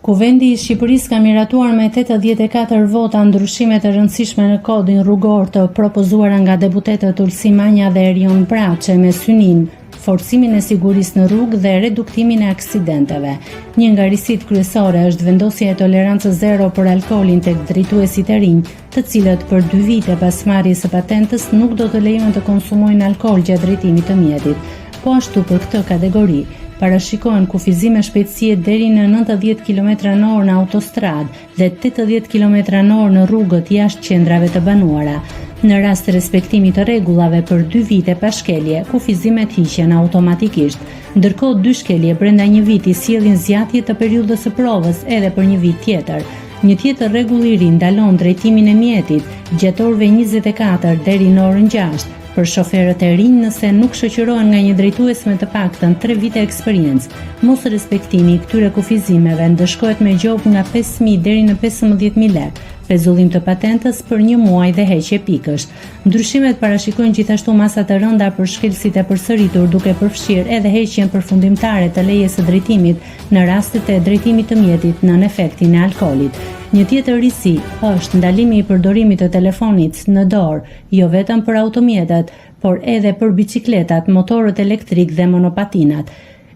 Kuvendi i Shqipërisë ka miratuar me 84 vota ndryshimet e rëndësishme në kodin rrugor të propozuara nga deputetët Ulsi Manja dhe Erion Braçe me synim forcimin e sigurisë në rrugë dhe reduktimin e aksidenteve. Një nga risitë kryesore është vendosja e tolerancës zero për alkoolin tek drejtuesit e rinj, të cilët për 2 vite pas marrjes së patentës nuk do të lejohen të konsumojnë alkool gjatë drejtimit të mjetit. Po ashtu për këtë kategori parashikohen kufizime shpejtësie deri në 90 km/h në autostradë dhe 80 km/h në rrugët jashtë qendrave të banuara. Në rast të respektimit të rregullave për 2 vite pa shkelje, kufizimet hiqen automatikisht. Ndërkohë 2 shkelje brenda një viti sjellin zgjatje të periudhës së provës edhe për një vit tjetër. Një tjetër rregull i ri ndalon drejtimin e mjetit gjatë orëve 24 deri në orën 6 për shoferët e rinj nëse nuk shoqërohen nga një drejtues me të paktën 3 vite eksperiencë. Mos respektimi i këtyre kufizimeve ndëshkohet me gjobë nga 5.000 deri në 15.000 lekë, rrezullim të patentës për 1 muaj dhe heqje pikësh. Ndryshimet parashikojnë gjithashtu masa të rënda për shkelësit e përsëritur, duke përfshirë edhe heqjen përfundimtare të lejes së drejtimit në rastet e drejtimit të mjetit nën efektin e alkoolit. Një tjetër risi është ndalimi i përdorimit të telefonit në dorë, jo vetëm për automjetet, por edhe për bicikletat, motorët elektrik dhe monopatinat.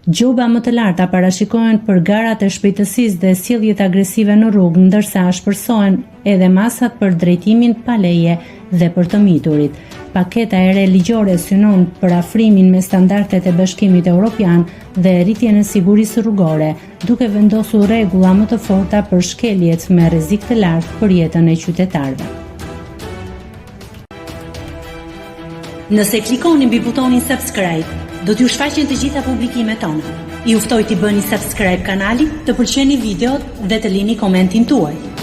Gjoba më të larta parashikohen për garat e shpejtësisë dhe sjelljet agresive në rrugë, ndërsa shpërsohen edhe masat për drejtimin pa leje dhe për të miturit. Paketa e re ligjore synon për afrimin me standardet e Bashkimit Evropian dhe rritjen e sigurisë rrugore, duke vendosur rregulla më të forta për shkeljet me rrezik të lartë për jetën e qytetarëve. Nëse klikoni mbi butonin subscribe, do t'ju shfaqen të gjitha publikimet tona. Ju ftoj t'i bëni subscribe kanalit, të pëlqeni videot dhe të lini komentin tuaj.